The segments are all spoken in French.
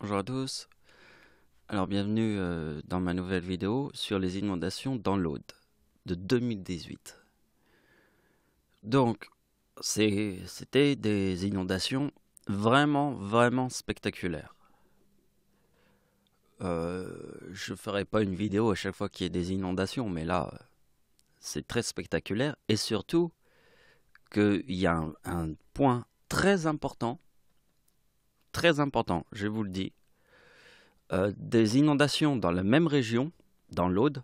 Bonjour à tous, alors bienvenue dans ma nouvelle vidéo sur les inondations dans l'Aude de 2018. Donc c'était des inondations vraiment spectaculaires. Je ferai pas une vidéo à chaque fois qu'il y a des inondations, mais là c'est très spectaculaire et surtout qu'il y a un point très important, je vous le dis. Des inondations dans la même région, dans l'Aude.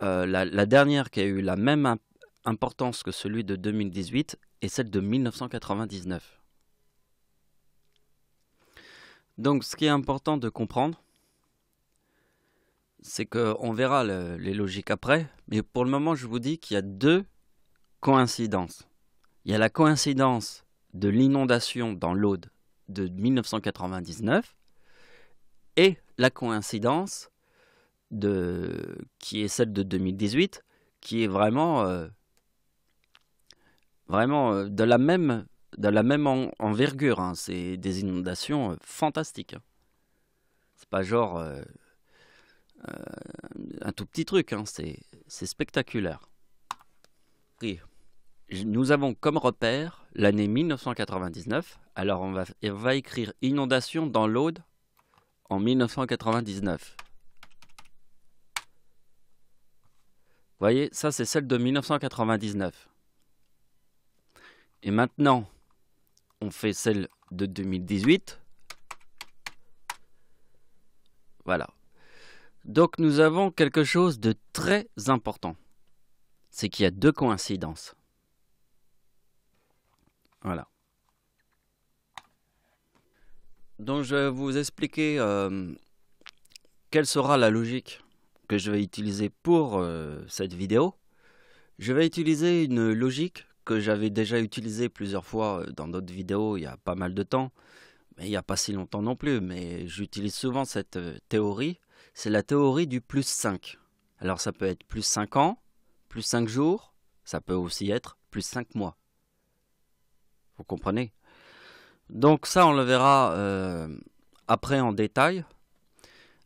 La dernière qui a eu la même importance que celui de 2018 est celle de 1999. Donc ce qui est important de comprendre, c'est qu'on verra les logiques après, mais pour le moment je vous dis qu'il y a deux coïncidences. Il y a la coïncidence de l'inondation dans l'Aude de 1999, et la coïncidence qui est celle de 2018, qui est vraiment de la même envergure. Hein. C'est des inondations fantastiques. Hein. C'est pas genre un tout petit truc. Hein. C'est spectaculaire. Et nous avons comme repère l'année 1999. Alors on va écrire inondation dans l'Aude en 1999. Vous voyez, ça c'est celle de 1999. Et maintenant, on fait celle de 2018. Voilà. Donc nous avons quelque chose de très important. C'est qu'il y a deux coïncidences. Voilà. Donc je vais vous expliquer quelle sera la logique que je vais utiliser pour cette vidéo. Je vais utiliser une logique que j'avais déjà utilisée plusieurs fois dans d'autres vidéos il y a pas mal de temps, mais il n'y a pas si longtemps non plus, mais j'utilise souvent cette théorie. C'est la théorie du plus 5. Alors ça peut être plus 5 ans, plus 5 jours, ça peut aussi être plus 5 mois. Vous comprenez? Donc ça, on le verra après en détail.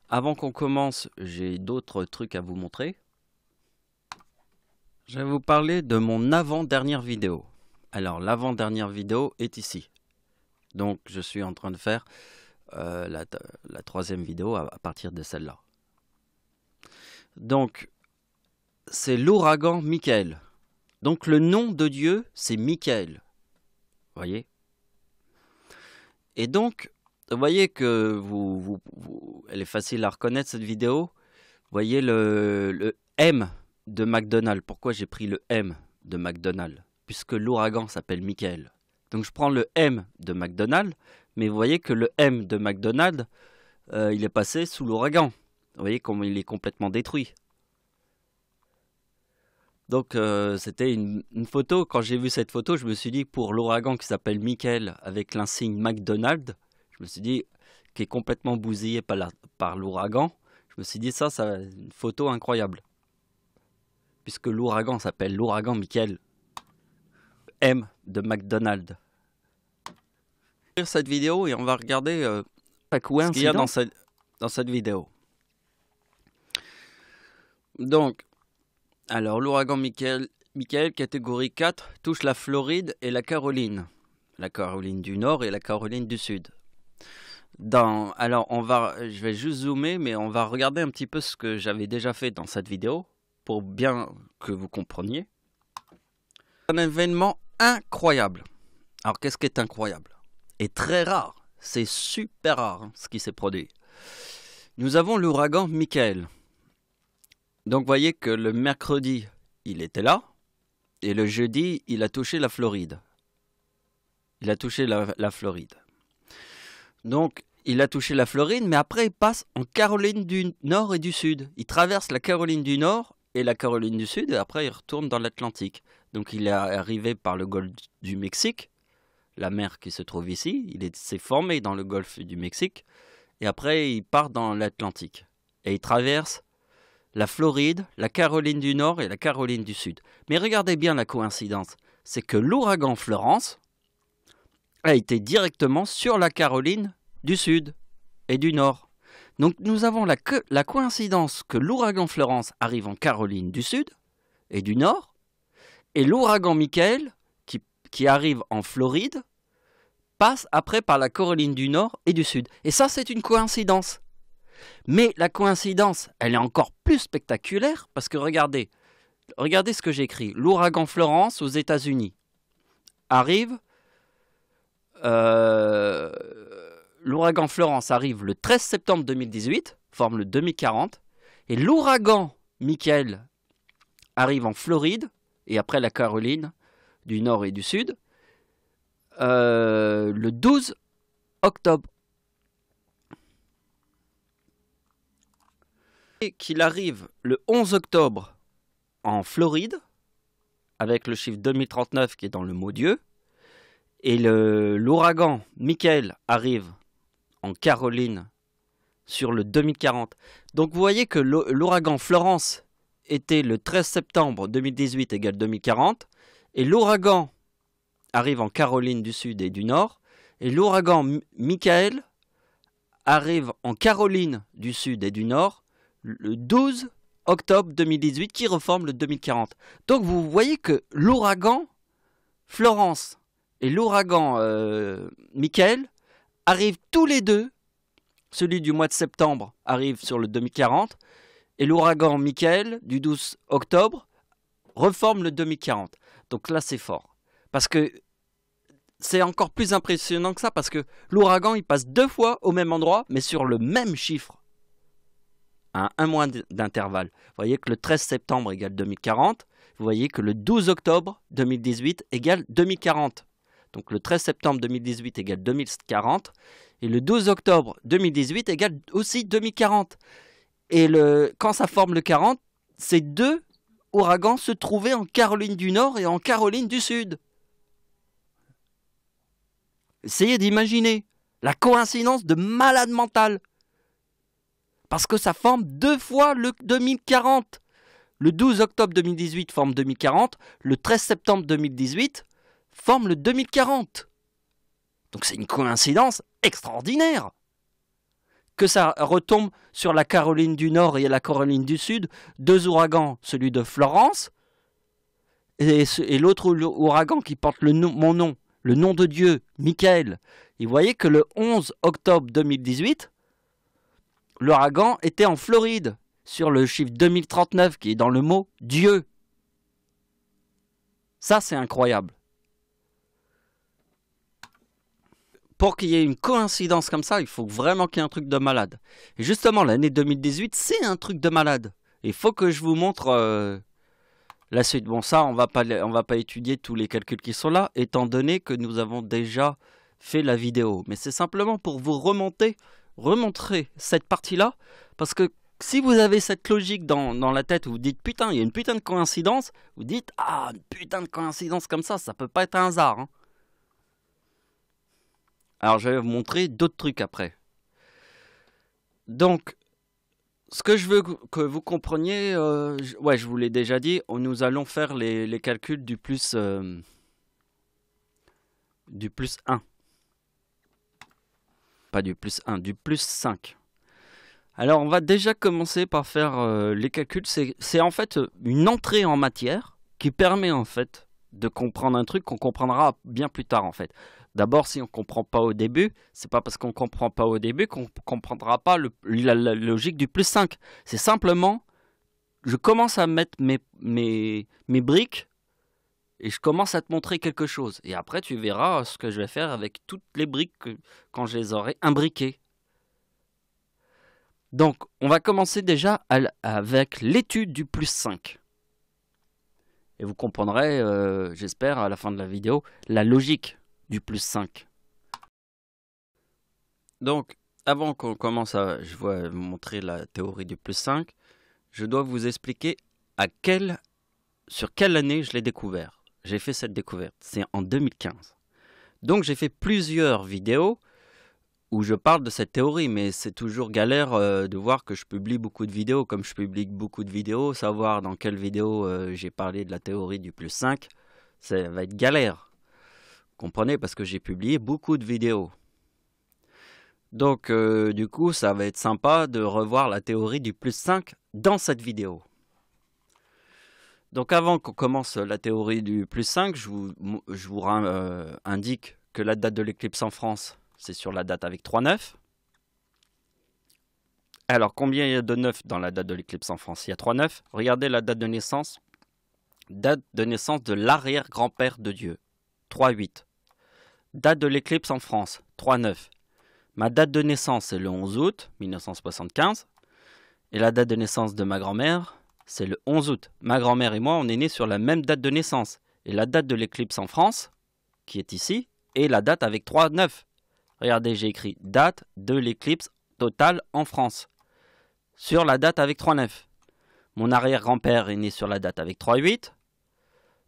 Avant qu'on commence, j'ai d'autres trucs à vous montrer. Je vais vous parler de mon avant-dernière vidéo. Alors, l'avant-dernière vidéo est ici. Donc, je suis en train de faire la troisième vidéo à partir de celle-là. Donc, c'est l'ouragan Michael. Donc, le nom de Dieu, c'est Michael. Vous voyez? Et donc, vous voyez que elle est facile à reconnaître cette vidéo. Vous voyez le M de McDonald's. Pourquoi j'ai pris le M de McDonald's? Puisque l'ouragan s'appelle Michael. Donc je prends le M de McDonald's, mais vous voyez que le M de McDonald's, il est passé sous l'ouragan. Vous voyez comment il est complètement détruit. Donc c'était une photo. Quand j'ai vu cette photo, je me suis dit, pour l'ouragan qui s'appelle Michael avec l'insigne McDonald's, je me suis dit, qui est complètement bousillé par l'ouragan, je me suis dit, ça une photo incroyable. Puisque l'ouragan s'appelle l'ouragan Michael. M de McDonald's. On va cette vidéo et on va regarder ce qu'il y a dans cette vidéo. Donc, alors l'ouragan Michael, catégorie 4, touche la Floride et la Caroline. La Caroline du Nord et la Caroline du Sud. Alors, je vais juste zoomer, mais on va regarder un petit peu ce que j'avais déjà fait dans cette vidéo, pour bien que vous compreniez. Un événement incroyable. Alors, qu'est-ce qui est incroyable? Et très rare. C'est super rare hein, ce qui s'est produit. Nous avons l'ouragan Michael. Donc, vous voyez que le mercredi, il était là. Et le jeudi, il a touché la Floride. Il a touché la Floride. Donc, il a touché la Floride, mais après, il passe en Caroline du Nord et du Sud. Il traverse la Caroline du Nord et la Caroline du Sud, et après, il retourne dans l'Atlantique. Donc, il est arrivé par le golfe du Mexique, la mer qui se trouve ici. Il s'est formé dans le golfe du Mexique, et après, il part dans l'Atlantique. Et il traverse la Floride, la Caroline du Nord et la Caroline du Sud. Mais regardez bien la coïncidence. C'est que l'ouragan Florence a été directement sur la Caroline du Sud. et du nord. Donc nous avons la coïncidence que l'ouragan Florence arrive en Caroline du Sud et du Nord, et l'ouragan Michael, qui arrive en Floride, passe après par la Caroline du Nord et du Sud. Et ça, c'est une coïncidence. Mais la coïncidence, elle est encore plus spectaculaire, parce que regardez ce que j'écris. L'ouragan Florence aux États-Unis arrive... l'ouragan Florence arrive le 13 septembre 2018, forme le 2040, et l'ouragan Michael arrive en Floride, et après la Caroline du Nord et du Sud, le 12 octobre. Et qu'il arrive le 11 octobre en Floride, avec le chiffre 2039 qui est dans le mot Dieu, et l'ouragan Michael arrive en Caroline sur le 2040. Donc vous voyez que l'ouragan Florence était le 13 septembre 2018 égale 2040, et l'ouragan arrive en Caroline du Sud et du Nord, et l'ouragan Michael arrive en Caroline du Sud et du Nord le 12 octobre 2018 qui reforme le 2040. Donc vous voyez que l'ouragan Florence et l'ouragan Michael arrivent tous les deux. Celui du mois de septembre arrive sur le 2040 et l'ouragan Michael du 12 octobre reforme le 2040. Donc là c'est fort. Parce que c'est encore plus impressionnant que ça, parce que l'ouragan il passe 2 fois au même endroit mais sur le même chiffre. À 1 mois d'intervalle. Vous voyez que le 13 septembre égale 2040. Vous voyez que le 12 octobre 2018 égale 2040. Donc le 13 septembre 2018 égale 2040. Et le 12 octobre 2018 égale aussi 2040. Et quand ça forme le 40, ces deux ouragans se trouvaient en Caroline du Nord et en Caroline du Sud. Essayez d'imaginer la coïncidence de malade mental. Parce que ça forme 2 fois le 2040. Le 12 octobre 2018 forme 2040. Le 13 septembre 2018 forme le 2040. Donc c'est une coïncidence extraordinaire. Que ça retombe sur la Caroline du Nord et la Caroline du Sud, 2 ouragans, celui de Florence et l'autre ouragan qui porte mon nom, le nom de Dieu, Michael. Et vous voyez que le 11 octobre 2018, l'ouragan était en Floride, sur le chiffre 2039 qui est dans le mot Dieu. Ça, c'est incroyable. Pour qu'il y ait une coïncidence comme ça, il faut vraiment qu'il y ait un truc de malade. Et justement, l'année 2018, c'est un truc de malade. Il faut que je vous montre la suite. Bon, ça, on va pas étudier tous les calculs qui sont là, étant donné que nous avons déjà fait la vidéo. Mais c'est simplement pour vous remontrer cette partie-là, parce que si vous avez cette logique dans la tête où vous dites putain, il y a une putain de coïncidence, vous dites ah, une putain de coïncidence comme ça peut pas être un hasard. Hein. Alors je vais vous montrer d'autres trucs après. Donc, ce que je veux que vous compreniez, ouais, je vous l'ai déjà dit, nous allons faire les calculs du plus 1. Pas du plus 1, du plus 5. Alors on va déjà commencer par faire les calculs. C'est en fait une entrée en matière qui permet en fait de comprendre un truc qu'on comprendra bien plus tard en fait. D'abord, si on ne comprend pas au début, c'est pas parce qu'on ne comprend pas au début qu'on ne comprendra pas la logique du plus 5. C'est simplement, je commence à mettre mes briques et je commence à te montrer quelque chose. Et après, tu verras ce que je vais faire avec toutes les briques quand je les aurai imbriquées. Donc, on va commencer déjà avec l'étude du plus 5. Et vous comprendrez, j'espère, à la fin de la vidéo, la logique du plus 5. Donc, avant qu'on commence je vais vous montrer la théorie du plus 5, je dois vous expliquer sur quelle année je l'ai découvert. J'ai fait cette découverte, c'est en 2015. Donc, j'ai fait plusieurs vidéos où je parle de cette théorie, mais c'est toujours galère de voir que je publie beaucoup de vidéos. Comme je publie beaucoup de vidéos, savoir dans quelle vidéo j'ai parlé de la théorie du plus 5, ça va être galère. Comprenez, parce que j'ai publié beaucoup de vidéos. Donc du coup, ça va être sympa de revoir la théorie du plus 5 dans cette vidéo. Donc avant qu'on commence la théorie du plus 5, je vous indique que la date de l'éclipse en France, c'est sur la date avec 3,9. Alors combien il y a de 9 dans la date de l'éclipse en France? Il y a 3,9. Regardez la date de naissance. Date de naissance de l'arrière-grand-père de Dieu, 3,8. Date de l'éclipse en France, 3,9. Ma date de naissance, c'est le 11 août 1975. Et la date de naissance de ma grand-mère, c'est le 11 août. Ma grand-mère et moi, on est nés sur la même date de naissance. Et la date de l'éclipse en France, qui est ici, est la date avec 3,9. Regardez, j'ai écrit date de l'éclipse totale en France. Sur la date avec 3,9. Mon arrière-grand-père est né sur la date avec 3,8.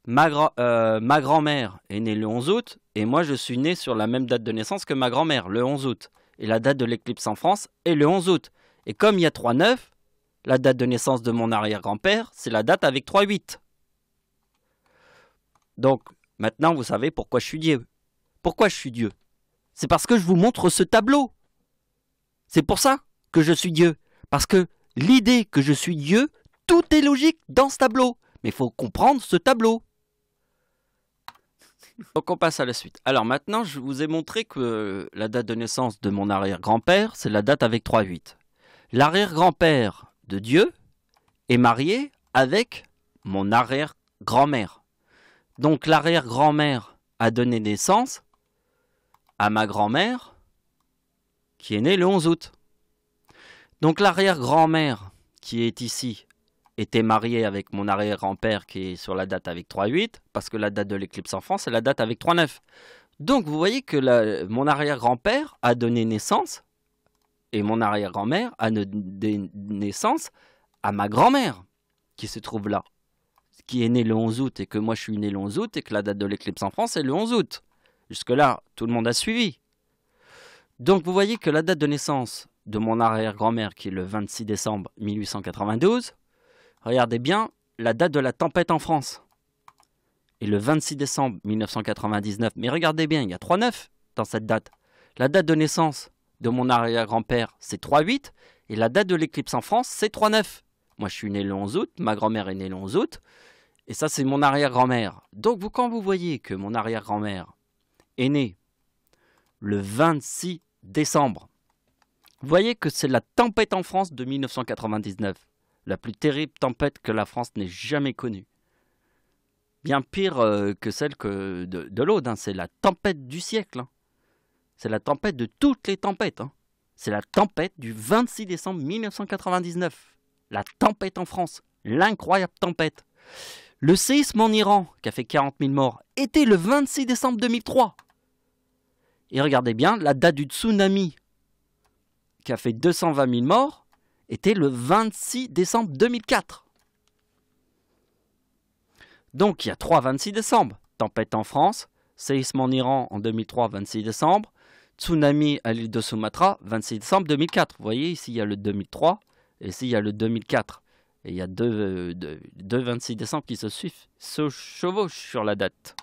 Ma grand-mère est née le 11 août. Et moi, je suis né sur la même date de naissance que ma grand-mère, le 11 août. Et la date de l'éclipse en France est le 11 août. Et comme il y a 3,9, la date de naissance de mon arrière-grand-père, c'est la date avec 3,8. Donc, maintenant, vous savez pourquoi je suis Dieu. Pourquoi je suis Dieu? C'est parce que je vous montre ce tableau. C'est pour ça que je suis Dieu. Parce que l'idée que je suis Dieu, tout est logique dans ce tableau. Mais il faut comprendre ce tableau. Donc on passe à la suite. Alors maintenant, je vous ai montré que la date de naissance de mon arrière-grand-père, c'est la date avec 3,8. L'arrière-grand-père de Dieu est marié avec mon arrière-grand-mère. Donc l'arrière-grand-mère a donné naissance à ma grand-mère qui est née le 11 août. Donc l'arrière-grand-mère qui est ici était mariée avec mon arrière-grand-père qui est sur la date avec 3,8 parce que la date de l'éclipse en France c'est la date avec 3,9. Donc vous voyez que mon arrière-grand-père a donné naissance et mon arrière-grand-mère a donné naissance à ma grand-mère qui se trouve là, qui est née le 11 août et que moi je suis né le 11 août et que la date de l'éclipse en France est le 11 août. Jusque-là, tout le monde a suivi. Donc vous voyez que la date de naissance de mon arrière-grand-mère qui est le 26 décembre 1892, regardez bien la date de la tempête en France. Et le 26 décembre 1999, mais regardez bien, il y a 3,9 dans cette date. La date de naissance de mon arrière-grand-père, c'est 3,8. Et la date de l'éclipse en France, c'est 3,9. Moi, je suis né le 11 août, ma grand-mère est née le 11 août. Et ça, c'est mon arrière-grand-mère. Donc, quand vous voyez que mon arrière-grand-mère est née le 26 décembre, vous voyez que c'est la tempête en France de 1999. La plus terrible tempête que la France n'ait jamais connue. Bien pire que celle de l'Aude. Hein. C'est la tempête du siècle. Hein. C'est la tempête de toutes les tempêtes. Hein. C'est la tempête du 26 décembre 1999. La tempête en France. L'incroyable tempête. Le séisme en Iran, qui a fait 40 000 morts, était le 26 décembre 2003. Et regardez bien, la date du tsunami, qui a fait 220 000 morts, était le 26 décembre 2004. Donc il y a 3 26 décembre. Tempête en France, séisme en Iran en 2003, 26 décembre. Tsunami à l'île de Sumatra, 26 décembre 2004. Vous voyez, ici il y a le 2003 et ici il y a le 2004. Et il y a deux 26 décembre qui se chevauchent sur la date.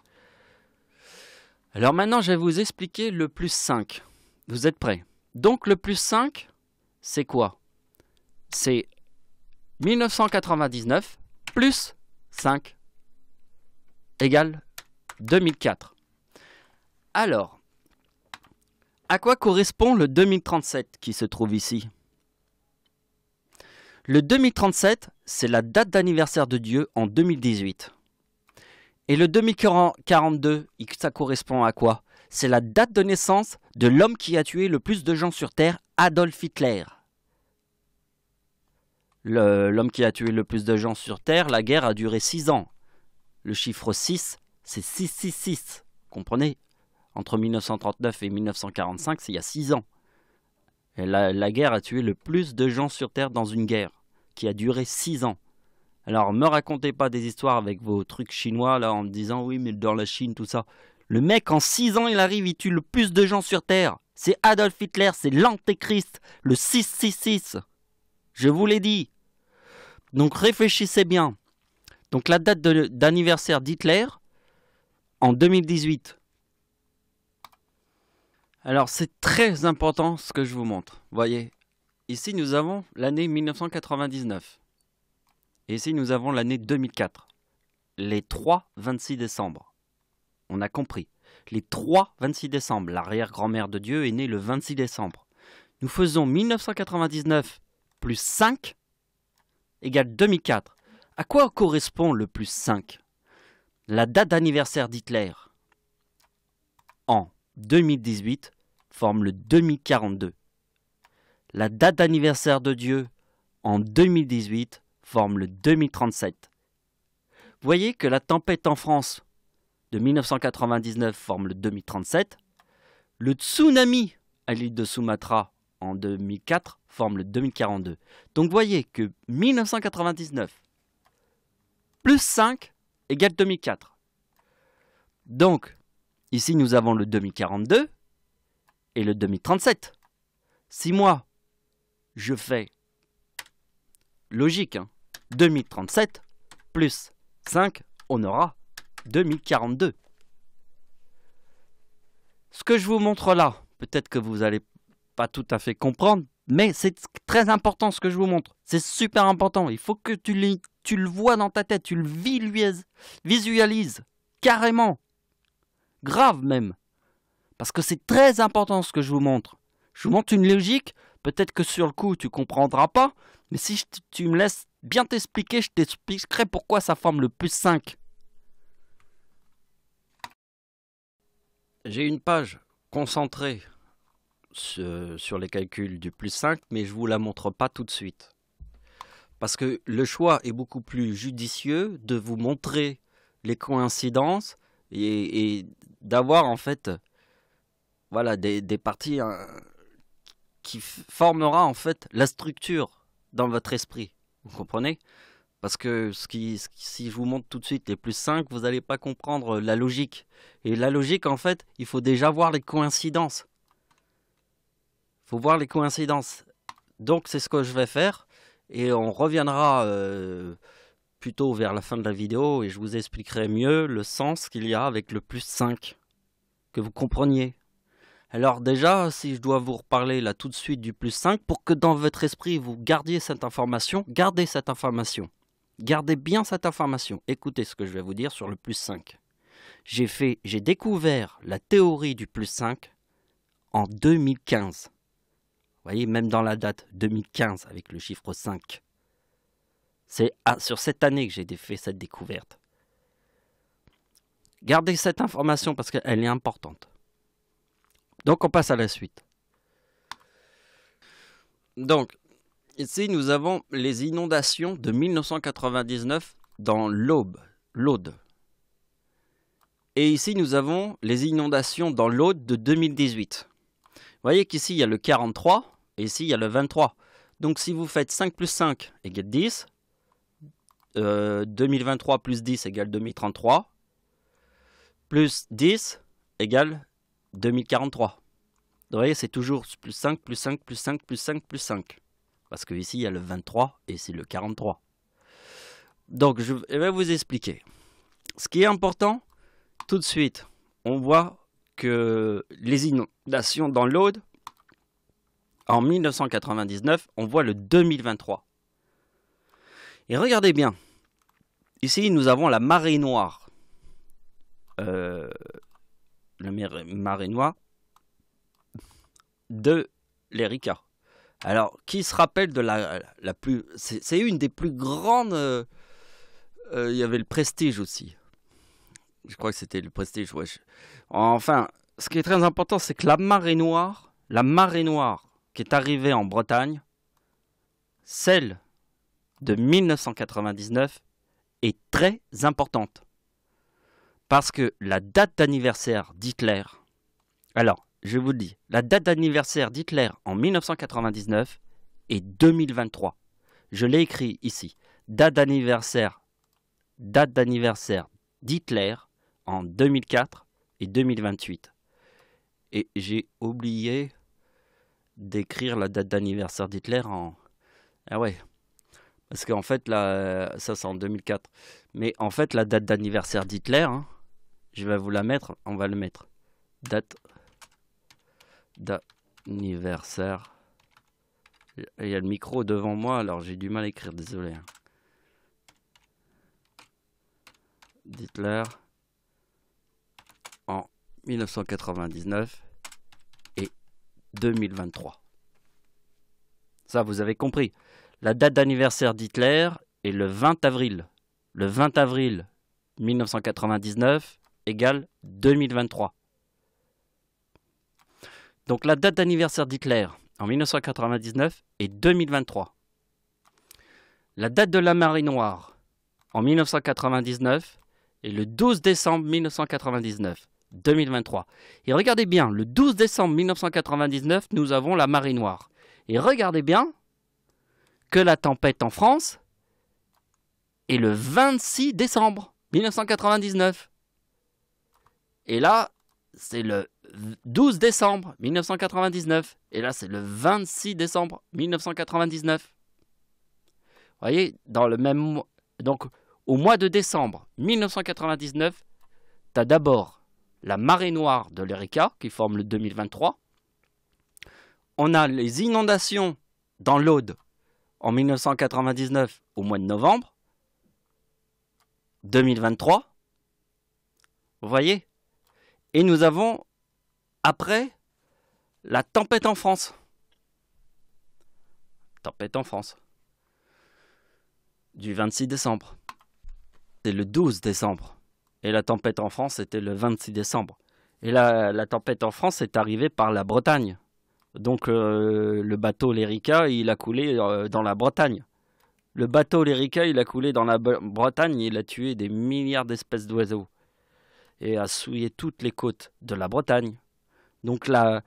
Alors maintenant, je vais vous expliquer le plus 5. Vous êtes prêts? Donc le plus 5, c'est quoi? C'est 1999 plus 5 égale 2004. Alors, à quoi correspond le 2037 qui se trouve ici? Le 2037, c'est la date d'anniversaire de Dieu en 2018. Et le 2042, ça correspond à quoi? C'est la date de naissance de l'homme qui a tué le plus de gens sur Terre, Adolf Hitler. L'homme qui a tué le plus de gens sur Terre, la guerre a duré 6 ans. Le chiffre 6, c'est 666. Comprenez? Entre 1939 et 1945, c'est il y a 6 ans. Et la guerre a tué le plus de gens sur Terre dans une guerre qui a duré 6 ans. Alors, me racontez pas des histoires avec vos trucs chinois, là, en me disant, oui, mais dans la Chine, tout ça. Le mec, en 6 ans, il arrive, il tue le plus de gens sur Terre. C'est Adolf Hitler, c'est l'antéchrist, le 666. Je vous l'ai dit. Donc, réfléchissez bien. Donc, la date d'anniversaire d'Hitler, en 2018. Alors, c'est très important ce que je vous montre. Voyez, ici, nous avons l'année 1999. Et ici, nous avons l'année 2004. Les 3 26 décembre. On a compris. Les 3 26 décembre. L'arrière-grand-mère de Dieu est née le 26 décembre. Nous faisons 1999 plus 5 égale 2004. À quoi correspond le plus 5? La date d'anniversaire d'Hitler en 2018 forme le 2042. La date d'anniversaire de Dieu en 2018 forme le 2037. Vous voyez que la tempête en France de 1999 forme le 2037. Le tsunami à l'île de Sumatra en 2004 forme le 2042. Donc vous voyez que 1999 plus 5 égale 2004. Donc, ici nous avons le 2042 et le 2037. Si moi, je fais logique, 2037 plus 5, on aura 2042. Ce que je vous montre là, peut-être que vous n'allez pas tout à fait comprendre, mais c'est très important ce que je vous montre. C'est super important. Il faut que tu le vois dans ta tête, tu le visualises carrément. Grave même. Parce que c'est très important ce que je vous montre. Je vous montre une logique, peut-être que sur le coup tu ne comprendras pas, mais si tu me laisses bien t'expliquer, je t'expliquerai pourquoi ça forme le plus 5. J'ai une page concentrée sur les calculs du plus 5, mais je ne vous la montre pas tout de suite. Parce que le choix est beaucoup plus judicieux de vous montrer les coïncidences et d'avoir en fait voilà, des parties qui formera en fait la structure dans votre esprit. Vous comprenez? Parce que si je vous montre tout de suite les plus 5, vous n'allez pas comprendre la logique. Et la logique, en fait, il faut déjà voir les coïncidences. Il faut voir les coïncidences. Donc, c'est ce que je vais faire. Et on reviendra plutôt vers la fin de la vidéo et je vous expliquerai mieux le sens qu'il y a avec le plus 5. Que vous compreniez. Alors déjà, si je dois vous reparler là tout de suite du plus 5, pour que dans votre esprit vous gardiez cette information, gardez cette information. Gardez bien cette information. Écoutez ce que je vais vous dire sur le plus 5. J'ai découvert la théorie du plus 5 en 2015. Vous voyez, même dans la date 2015 avec le chiffre 5. C'est sur cette année que j'ai fait cette découverte. Gardez cette information parce qu'elle est importante. Donc on passe à la suite. Donc, ici nous avons les inondations de 1999 dans l'Aude. Et ici nous avons les inondations dans l'Aude de 2018. Vous voyez qu'ici il y a le 43 et ici il y a le 23. Donc si vous faites 5 plus 5 égale 10, 2023 plus 10 égale 2033, plus 10 égale 2043. Vous voyez, c'est toujours plus 5, plus 5, plus 5, plus 5, plus 5. Parce que ici, il y a le 23 et ici le 43. Donc, je vais vous expliquer. Ce qui est important, tout de suite, on voit que les inondations dans l'Aude, en 1999, on voit le 2023. Et regardez bien. Ici, nous avons la marée noire. La marée noire de l'Erika. Alors, qui se rappelle de la plus... C'est une des plus grandes... Il y avait le Prestige aussi. Je crois que c'était le Prestige. Ouais. Enfin, ce qui est très important, c'est que la marée noire qui est arrivée en Bretagne, celle de 1999, est très importante. Parce que la date d'anniversaire d'Hitler... Alors, je vous le dis, la date d'anniversaire d'Hitler en 1999 est 2023. Je l'ai écrit ici. Date d'anniversaire d'Hitler en 2004 et 2028. Et j'ai oublié d'écrire la date d'anniversaire d'Hitler en... Ah ouais, parce qu'en fait, là, ça c'est en 2004. Mais en fait, la date d'anniversaire d'Hitler, je vais vous la mettre, on va le mettre. Date d'anniversaire. Il y a le micro devant moi, alors j'ai du mal à écrire, désolé. D'Hitler en 1999 et 2023. Ça, vous avez compris. La date d'anniversaire d'Hitler est le 20 avril. Le 20 avril 1999 égale 2023. Donc la date d'anniversaire d'Hitler en 1999 est 2023. La date de la marée noire en 1999 est le 12 décembre 1999, 2023. Et regardez bien, le 12 décembre 1999, nous avons la marée noire. Et regardez bien que la tempête en France est le 26 décembre 1999. Et là, c'est le 12 décembre 1999. Et là, c'est le 26 décembre 1999. Vous voyez, dans le même mois. Donc, au mois de décembre 1999, tu as d'abord la marée noire de l'Erika qui forme le 2023. On a les inondations dans l'Aude en 1999 au mois de novembre 2023. Vous voyez? Et nous avons après la tempête en France. Tempête en France. Du 26 décembre. C'est le 12 décembre. Et la tempête en France, c'était le 26 décembre. Et la tempête en France est arrivée par la Bretagne. Donc le bateau l'Erika, il a coulé dans la Bretagne. Le bateau l'Erika, il a coulé dans la Bretagne, il a tué des milliards d'espèces d'oiseaux. Et a souillé toutes les côtes de la Bretagne. Donc la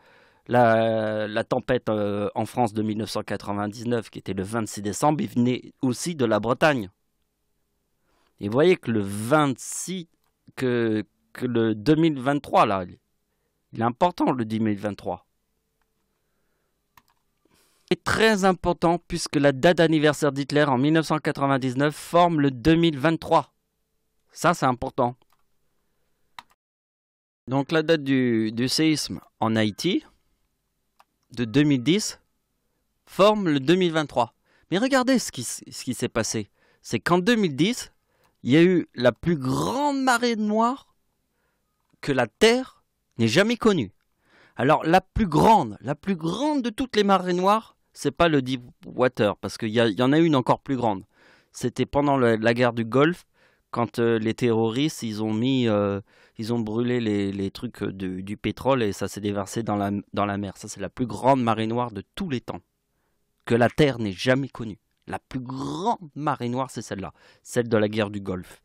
tempête en France de 1999, qui était le 26 décembre, il venait aussi de la Bretagne. Et vous voyez que le 26, que le 2023, là, il est important le 2023. C'est très important puisque la date d'anniversaire d'Hitler en 1999 forme le 2023. Ça, c'est important. Donc la date du séisme en Haïti de 2010 forme le 2023. Mais regardez ce qui s'est passé. C'est qu'en 2010, il y a eu la plus grande marée noire que la Terre n'ait jamais connue. Alors la plus grande de toutes les marées noires, c'est pas le Deepwater, parce qu'il y en a une encore plus grande. C'était pendant la guerre du Golfe, quand les terroristes, ils ont brûlé les trucs du pétrole et ça s'est déversé dans la mer. Ça, c'est la plus grande marée noire de tous les temps, que la Terre n'ait jamais connue. La plus grande marée noire, c'est celle-là, celle de la guerre du Golfe.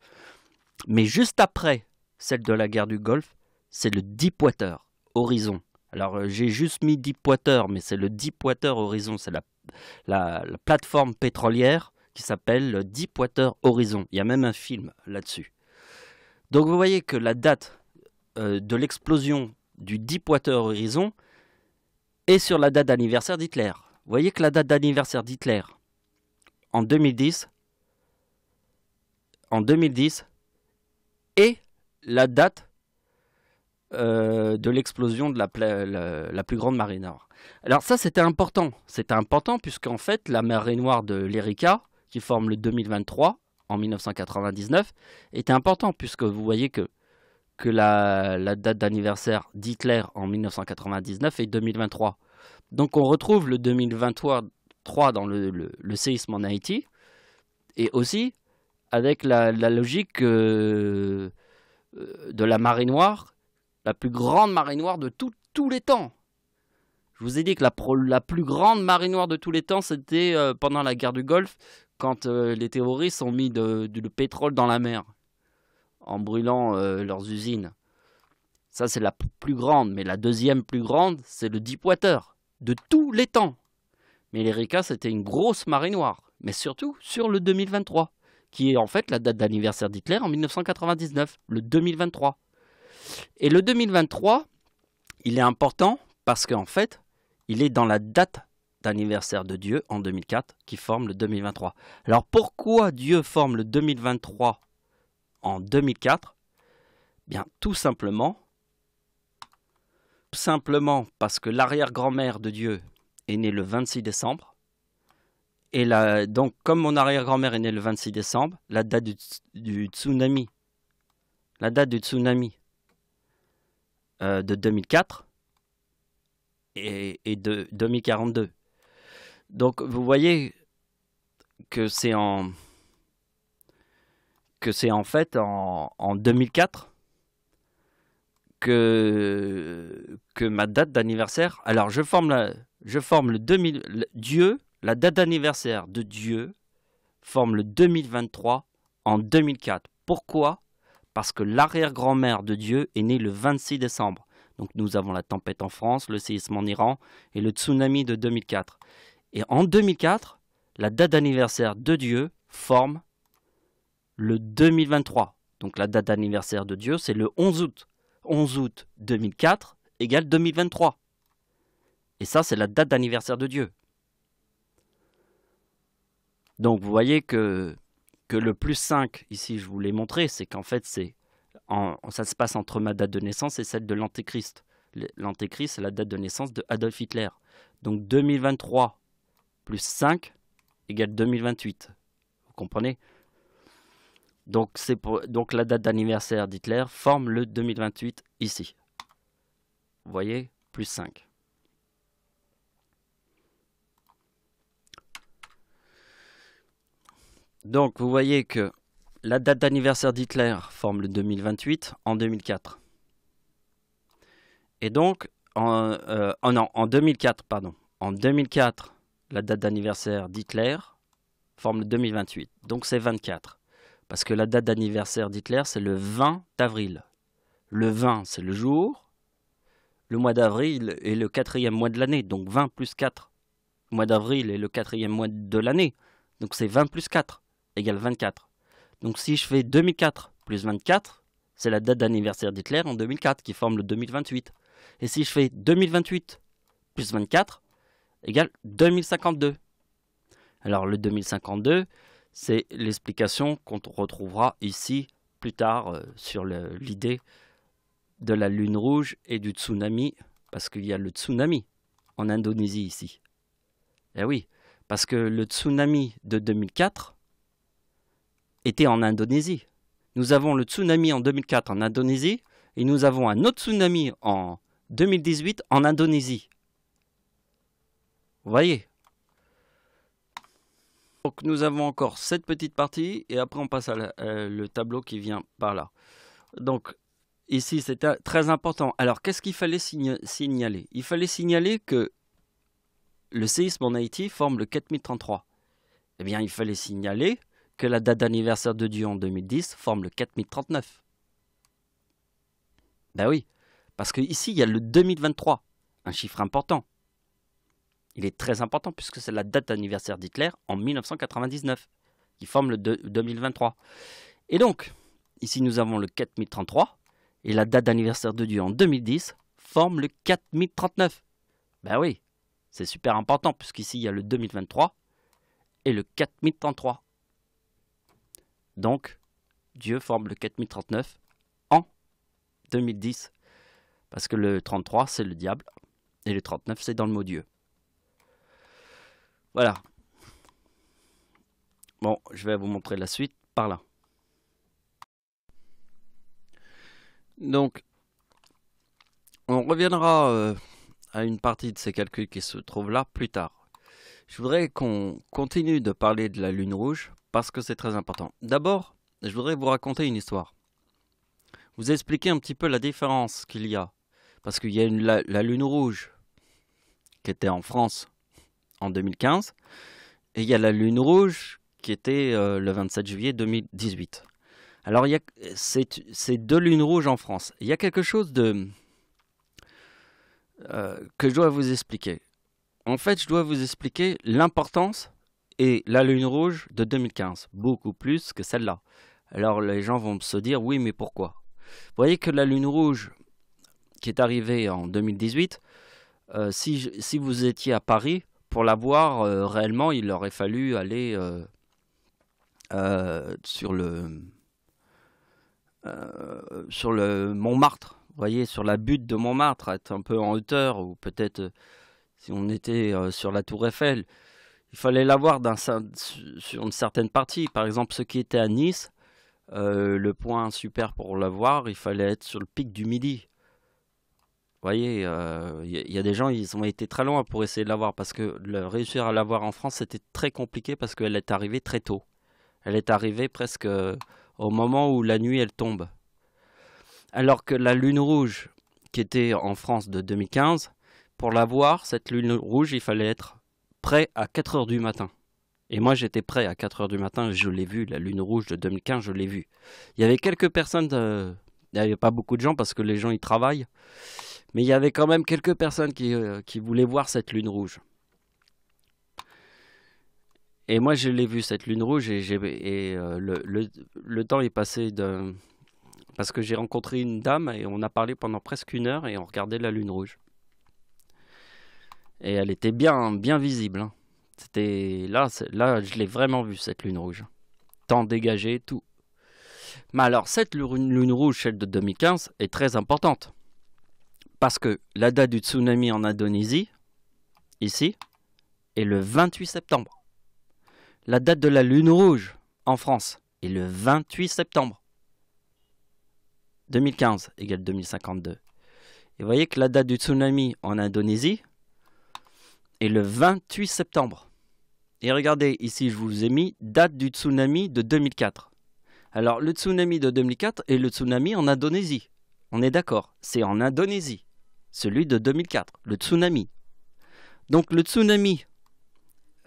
Mais juste après celle de la guerre du Golfe, c'est le Deepwater Horizon. Alors, j'ai juste mis Deepwater, mais c'est le Deepwater Horizon. C'est la plateforme pétrolière qui s'appelle Deepwater Horizon. Il y a même un film là-dessus. Donc, vous voyez que la date de l'explosion du Deepwater Horizon est sur la date d'anniversaire d'Hitler. Vous voyez que la date d'anniversaire d'Hitler en 2010 est la date de l'explosion de la plus grande marée noire. Alors ça, c'était important. C'était important puisqu'en fait, la marée noire de l'Erika, qui forme le 2023 en 1999, était important puisque vous voyez que la date d'anniversaire d'Hitler en 1999 est 2023. Donc on retrouve le 2023 dans le séisme en Haïti et aussi avec la logique de la marée noire, la plus grande marée noire de tous les temps. Je vous ai dit que la plus grande marée noire de tous les temps, c'était pendant la guerre du Golfe, quand les terroristes ont mis du pétrole dans la mer, en brûlant leurs usines. Ça, c'est la plus grande. Mais la deuxième plus grande, c'est le Deepwater, de tous les temps. Mais l'Erika, c'était une grosse marée noire. Mais surtout sur le 2023, qui est en fait la date d'anniversaire d'Hitler en 1999, le 2023. Et le 2023, il est important parce qu'en fait, il est dans la date d'anniversaire de Dieu en 2004 qui forme le 2023. Alors pourquoi Dieu forme le 2023 en 2004 ? Bien, tout simplement simplement parce que l'arrière-grand-mère de Dieu est née le 26 décembre. Et donc, comme mon arrière-grand-mère est née le 26 décembre, la date du tsunami, de 2004 et de 2042. Donc, vous voyez que c'est en fait en 2004 que ma date d'anniversaire. Alors, je forme le 2000. La date d'anniversaire de Dieu forme le 2023 en 2004. Pourquoi? Parce que l'arrière-grand-mère de Dieu est née le 26 décembre. Donc nous avons la tempête en France, le séisme en Iran et le tsunami de 2004. Et en 2004, la date d'anniversaire de Dieu forme le 2023. Donc la date d'anniversaire de Dieu, c'est le 11 août. 11 août 2004 égale 2023. Et ça, c'est la date d'anniversaire de Dieu. Donc vous voyez que le plus 5, ici je vous l'ai montré, c'est qu'en fait ça se passe entre ma date de naissance et celle de l'Antéchrist. L'Antéchrist, c'est la date de naissance de Adolf Hitler. Donc 2023 plus 5 égale 2028. Vous comprenez? Donc, donc la date d'anniversaire d'Hitler forme le 2028 ici. Vous voyez? Plus 5. Donc, vous voyez que la date d'anniversaire d'Hitler forme le 2028 en 2004. Et donc, en 2004, pardon. En 2004, la date d'anniversaire d'Hitler forme le 2028. Donc, c'est 24. Parce que la date d'anniversaire d'Hitler, c'est le 20 avril. Le 20, c'est le jour. Le mois d'avril est le 4e mois de l'année. Donc, 20 plus 4. Le mois d'avril est le 4e mois de l'année. Donc, c'est 20 plus 4 égale 24. Donc si je fais 2004 plus 24, c'est la date d'anniversaire d'Hitler en 2004 qui forme le 2028. Et si je fais 2028 plus 24 égale 2052. Alors le 2052, c'est l'explication qu'on retrouvera ici plus tard sur l'idée de la lune rouge et du tsunami, parce qu'il y a le tsunami en Indonésie ici. Eh oui, parce que le tsunami de 2004 était en Indonésie. Nous avons le tsunami en 2004 en Indonésie et nous avons un autre tsunami en 2018 en Indonésie. Vous voyez? Donc nous avons encore cette petite partie et après on passe à le tableau qui vient par là. Donc ici c'est très important. Alors qu'est-ce qu'il fallait signaler? Il fallait signaler que le séisme en Haïti forme le 4033. Eh bien il fallait signaler que la date d'anniversaire de Dieu en 2010 forme le 4039. Ben oui, parce qu'ici, il y a le 2023, un chiffre important. Il est très important puisque c'est la date d'anniversaire d'Hitler en 1999, qui forme le 2023. Et donc, ici, nous avons le 4033, et la date d'anniversaire de Dieu en 2010 forme le 4039. Ben oui, c'est super important puisqu'ici, il y a le 2023 et le 4033. Donc, Dieu forme le 4039 en 2010. Parce que le 33, c'est le diable. Et le 39, c'est dans le mot Dieu. Voilà. Bon, je vais vous montrer la suite par là. Donc, on reviendra à une partie de ces calculs qui se trouvent là plus tard. Je voudrais qu'on continue de parler de la lune rouge parce que c'est très important. D'abord, je voudrais vous raconter une histoire. Vous expliquer un petit peu la différence qu'il y a. Parce qu'il y a la lune rouge qui était en France en 2015 et il y a la lune rouge qui était le 27 juillet 2018. Alors, il y a ces deux lunes rouges en France. Il y a quelque chose que je dois vous expliquer. En fait, je dois vous expliquer l'importance et la lune rouge de 2015, beaucoup plus que celle-là. Alors les gens vont se dire, oui, mais pourquoi? Vous voyez que la lune rouge qui est arrivée en 2018, si vous étiez à Paris, pour la voir réellement, il aurait fallu aller sur le Montmartre. voyez, sur la butte de Montmartre, être un peu en hauteur, ou peut-être si on était sur la Tour Eiffel, il fallait la voir sur une certaine partie. Par exemple, ceux qui étaient à Nice, le point super pour la voir, il fallait être sur le pic du Midi. Vous voyez, y a des gens, ils ont été très loin pour essayer de la voir, parce que réussir à la voir en France, c'était très compliqué, parce qu'elle est arrivée très tôt. Elle est arrivée presque au moment où la nuit, elle tombe. Alors que la lune rouge, qui était en France de 2015, pour la voir, cette lune rouge, il fallait être prêt à 4 heures du matin. Et moi, j'étais prêt à 4 heures du matin, je l'ai vue, la lune rouge de 2015, je l'ai vue. Il y avait quelques personnes, il n'y avait pas beaucoup de gens parce que les gens, ils travaillent, mais il y avait quand même quelques personnes qui voulaient voir cette lune rouge. Et moi, je l'ai vue, cette lune rouge, et le temps est passé parce que j'ai rencontré une dame et on a parlé pendant presque 1 heure et on regardait la lune rouge. Et elle était bien, bien visible. Hein. C'était là, je l'ai vraiment vue, cette lune rouge. Temps dégagé, tout. Mais alors, cette lune rouge, celle de 2015, est très importante. Parce que la date du tsunami en Indonésie, ici, est le 28 septembre. La date de la lune rouge en France est le 28 septembre. 2015 égale 2052. Et vous voyez que la date du tsunami en Indonésie est le 28 septembre. Et regardez, ici je vous ai mis date du tsunami de 2004. Alors le tsunami de 2004 est le tsunami en Indonésie. On est d'accord, c'est en Indonésie. Celui de 2004, le tsunami. Donc le tsunami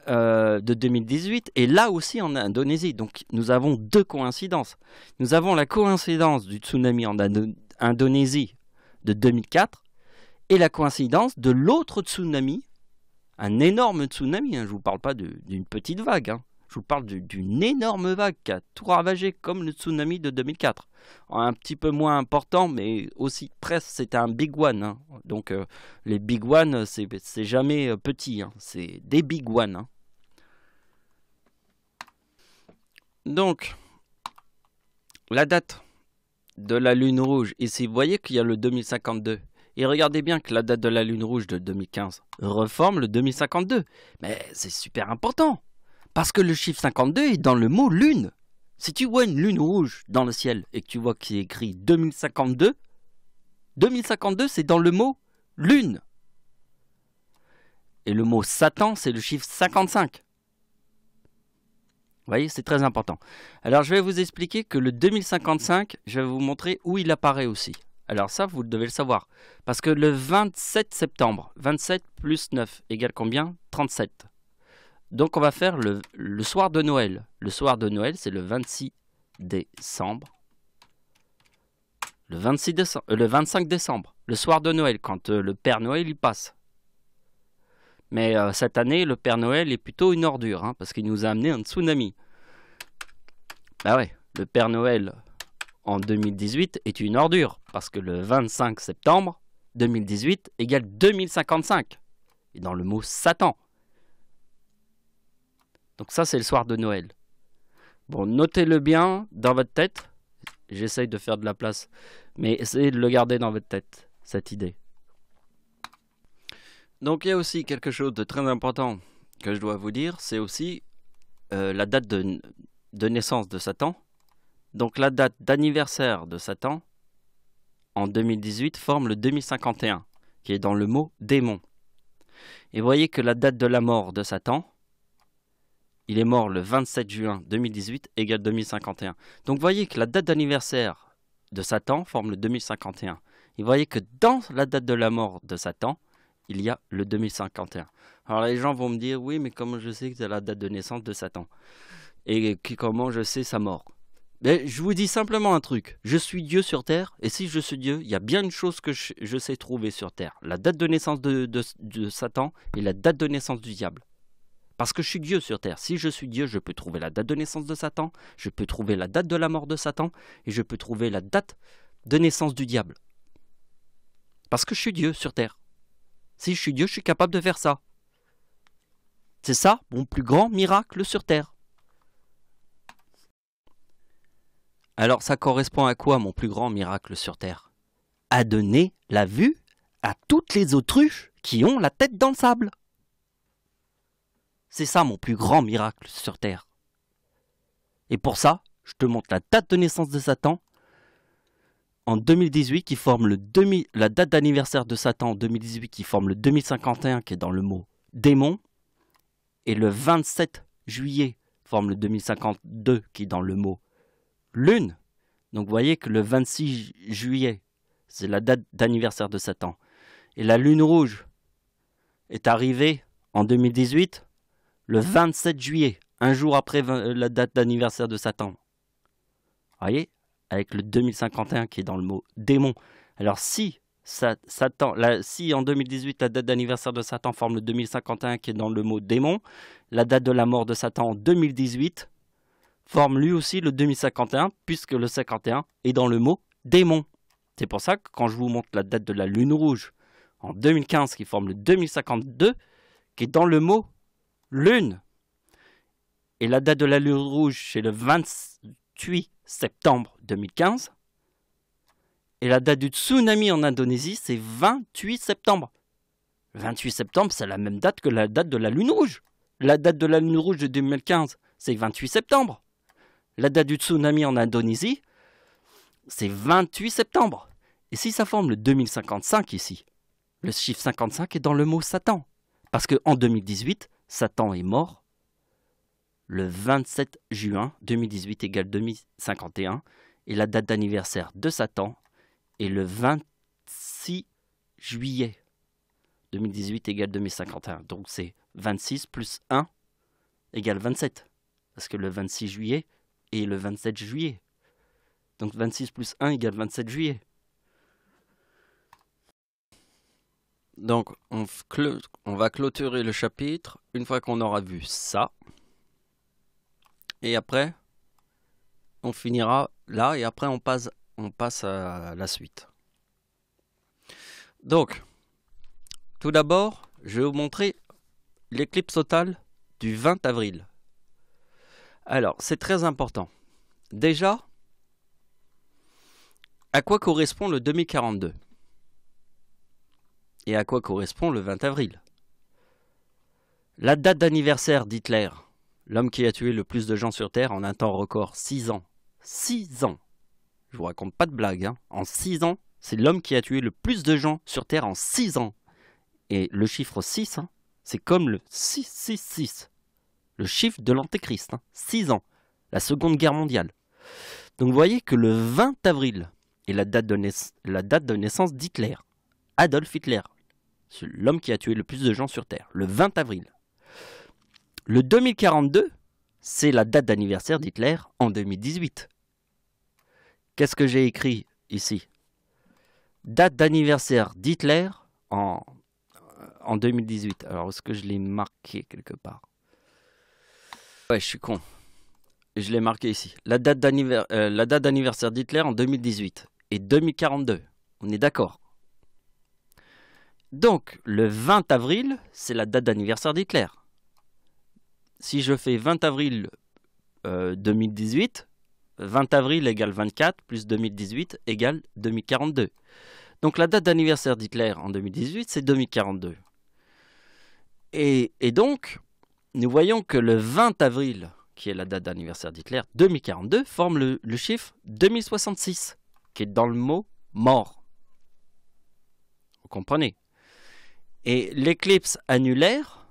de 2018 est là aussi en Indonésie. Donc nous avons 2 coïncidences. Nous avons la coïncidence du tsunami en Indonésie de 2004 et la coïncidence de l'autre tsunami, un énorme tsunami. Hein, je ne vous parle pas d'une petite vague. Hein. Je vous parle d'une énorme vague qui a tout ravagé comme le tsunami de 2004. Un petit peu moins important, mais aussi presque, c'était un big one. Hein. Donc les big one, c'est jamais petit. Hein. C'est des big one. Hein. Donc, la date de la lune rouge, ici, vous voyez qu'il y a le 2052. Et regardez bien que la date de la lune rouge de 2015 reforme le 2052. Mais c'est super important. Parce que le chiffre 52 est dans le mot lune. Si tu vois une lune rouge dans le ciel et que tu vois qu'il est écrit 2052, 2052 c'est dans le mot lune. Et le mot Satan c'est le chiffre 55. Vous voyez, c'est très important. Alors je vais vous expliquer que le 2055, je vais vous montrer où il apparaît aussi. Alors ça, vous devez le savoir. Parce que le 27 septembre, 27 plus 9 égale combien? 37. Donc on va faire le soir de Noël. Le soir de Noël, c'est le 26 décembre. Le 25 décembre, le soir de Noël, quand le Père Noël y passe. Mais cette année, le Père Noël est plutôt une ordure, hein, parce qu'il nous a amené un tsunami. Bah ouais, le Père Noël en 2018 est une ordure, parce que le 25 septembre 2018 égale 2055. Et dans le mot Satan. Donc ça, c'est le soir de Noël. Bon, notez-le bien dans votre tête. J'essaye de faire de la place, mais essayez de le garder dans votre tête, cette idée. Donc il y a aussi quelque chose de très important que je dois vous dire, c'est aussi la date de naissance de Satan. Donc la date d'anniversaire de Satan en 2018 forme le 2051, qui est dans le mot démon. Et vous voyez que la date de la mort de Satan, il est mort le 27 juin 2018 égale 2051. Donc vous voyez que la date d'anniversaire de Satan forme le 2051. Et vous voyez que dans la date de la mort de Satan, il y a le 2051. Alors les gens vont me dire, oui, mais comment je sais que c'est la date de naissance de Satan? Et comment je sais sa mort? Mais je vous dis simplement un truc. Je suis Dieu sur terre, et si je suis Dieu, il y a bien une chose que je sais trouver sur terre. La date de naissance de Satan et la date de naissance du diable. Parce que je suis Dieu sur terre. Si je suis Dieu, je peux trouver la date de naissance de Satan, je peux trouver la date de la mort de Satan, et je peux trouver la date de naissance du diable. Parce que je suis Dieu sur terre. Si je suis Dieu, je suis capable de faire ça. C'est ça, mon plus grand miracle sur terre. Alors, ça correspond à quoi, mon plus grand miracle sur terre? a donné la vue à toutes les autruches qui ont la tête dans le sable. C'est ça mon plus grand miracle sur Terre. Et pour ça, je te montre la date de naissance de Satan en 2018 qui forme la date d'anniversaire de Satan en 2018 qui forme le 2051 qui est dans le mot démon, et le 27 juillet forme le 2052 qui est dans le mot lune. Donc vous voyez que le 26 juillet, c'est la date d'anniversaire de Satan. Et la lune rouge est arrivée en 2018 le 27 juillet, un jour après la date d'anniversaire de Satan. Vous voyez, avec le 2051 qui est dans le mot démon. Alors si si en 2018 la date d'anniversaire de Satan forme le 2051 qui est dans le mot démon, la date de la mort de Satan en 2018 forme lui aussi le 2051 puisque le 51 est dans le mot démon. C'est pour ça que quand je vous montre la date de la lune rouge en 2015 qui forme le 2052 qui est dans le mot lune, et la date de la lune rouge c'est le 28 septembre 2015, et la date du tsunami en Indonésie, c'est 28 septembre. Le 28 septembre, c'est la même date que la date de la lune rouge. La date de la lune rouge de 2015, c'est 28 septembre. La date du tsunami en Indonésie, c'est 28 septembre. Et si ça forme le 2055 ici, le chiffre 55 est dans le mot Satan. Parce qu'en 2018, Satan est mort le 27 juin 2018 égale 2051. Et la date d'anniversaire de Satan est le 26 juillet 2018 égale 2051. Donc c'est 26 plus 1 égale 27. Parce que le 26 juillet est le 27 juillet. Donc 26 plus 1 égale 27 juillet. Donc on va clôturer le chapitre une fois qu'on aura vu ça. Et après, on finira là et après on passe à la suite. Donc, tout d'abord, je vais vous montrer l'éclipse totale du 20 avril. Alors, c'est très important. Déjà, à quoi correspond le 2042 ? Et à quoi correspond le 20 avril ? La date d'anniversaire d'Hitler, l'homme qui a tué le plus de gens sur Terre en un temps record, 6 ans. 6 ans. Je vous raconte pas de blague, hein. En 6 ans, c'est l'homme qui a tué le plus de gens sur Terre en 6 ans. Et le chiffre 6, hein, c'est comme le 666. Le chiffre de l'Antéchrist. 6 ans. La Seconde Guerre mondiale. Donc vous voyez que le 20 avril est la date de naissance d'Hitler. Adolf Hitler. L'homme qui a tué le plus de gens sur Terre. Le 20 avril. Le 2042, c'est la date d'anniversaire d'Hitler en 2018. Qu'est-ce que j'ai écrit ici ? Date d'anniversaire d'Hitler en 2018. Alors, est-ce que je l'ai marqué quelque part ? Ouais, je suis con. Je l'ai marqué ici. La date d'anniversaire d'Hitler en 2018 et 2042. On est d'accord ? Donc, le 20 avril, c'est la date d'anniversaire d'Hitler. Si je fais 20 avril 2018, 20 avril égale 24, plus 2018 égale 2042. Donc la date d'anniversaire d'Hitler en 2018, c'est 2042. Et donc, nous voyons que le 20 avril, qui est la date d'anniversaire d'Hitler, 2042, forme le chiffre 2066, qui est dans le mot mort. Vous comprenez ? Et l'éclipse annulaire,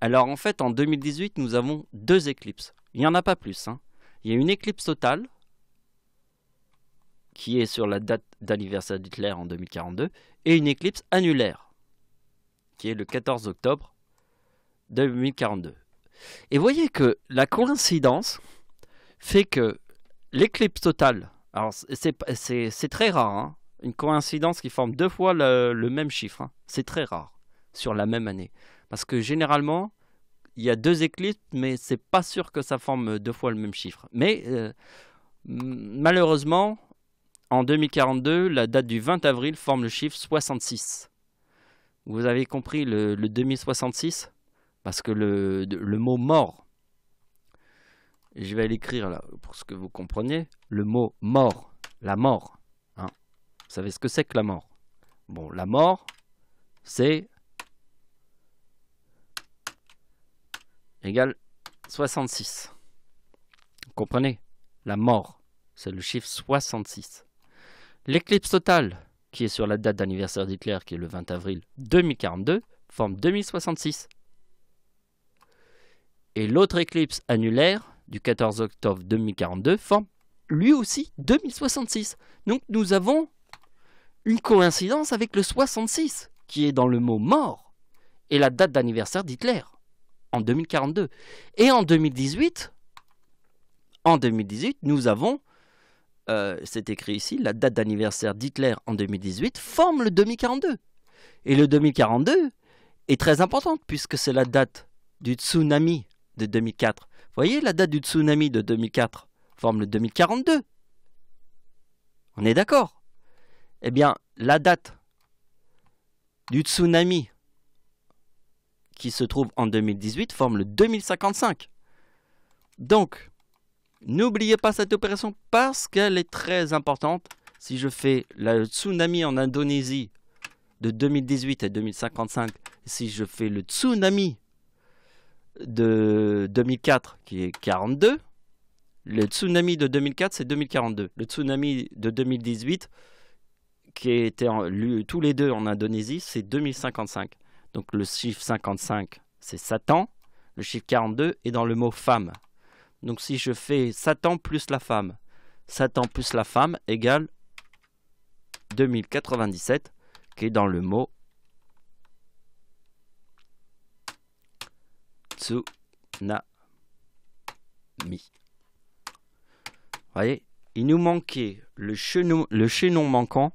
alors en fait en 2018, nous avons 2 éclipses. Il n'y en a pas plus, hein. Il y a une éclipse totale, qui est sur la date d'anniversaire d'Hitler en 2042, et une éclipse annulaire, qui est le 14 octobre 2042. Et voyez que la coïncidence fait que l'éclipse totale, alors c'est très rare, hein, une coïncidence qui forme 2 fois le même chiffre, hein, c'est très rare sur la même année. Parce que généralement, il y a 2 éclipses, mais c'est pas sûr que ça forme 2 fois le même chiffre. Mais malheureusement, en 2042, la date du 20 avril forme le chiffre 66. Vous avez compris le 2066 ? Parce que le mot mort, je vais l'écrire là pour ce que vous compreniez, le mot mort, la mort, hein, savez ce que c'est que la mort? Bon, la mort, c'est égale 66. Vous comprenez? La mort, c'est le chiffre 66. L'éclipse totale, qui est sur la date d'anniversaire d'Hitler, qui est le 20 avril 2042, forme 2066. Et l'autre éclipse annulaire, du 14 octobre 2042, forme lui aussi 2066. Donc nous avons une coïncidence avec le 66, qui est dans le mot mort, et la date d'anniversaire d'Hitler, en 2042. Et en 2018, nous avons, c'est écrit ici, la date d'anniversaire d'Hitler en 2018 forme le 2042. Et le 2042 est très importante, puisque c'est la date du tsunami de 2004. Vous voyez, la date du tsunami de 2004 forme le 2042. On est d'accord? Eh bien, la date du tsunami qui se trouve en 2018 forme le 2055. Donc, n'oubliez pas cette opération parce qu'elle est très importante. Si je fais le tsunami en Indonésie de 2018 et 2055, si je fais le tsunami de 2004 qui est 42, le tsunami de 2004 c'est 2042. Le tsunami de 2018 qui était tous les deux en Indonésie, c'est 2055. Donc le chiffre 55, c'est Satan. Le chiffre 42 est dans le mot femme. Donc si je fais Satan plus la femme égale 2097, qui est dans le mot tsunami. Vous voyez, il nous manquait le chaînon manquant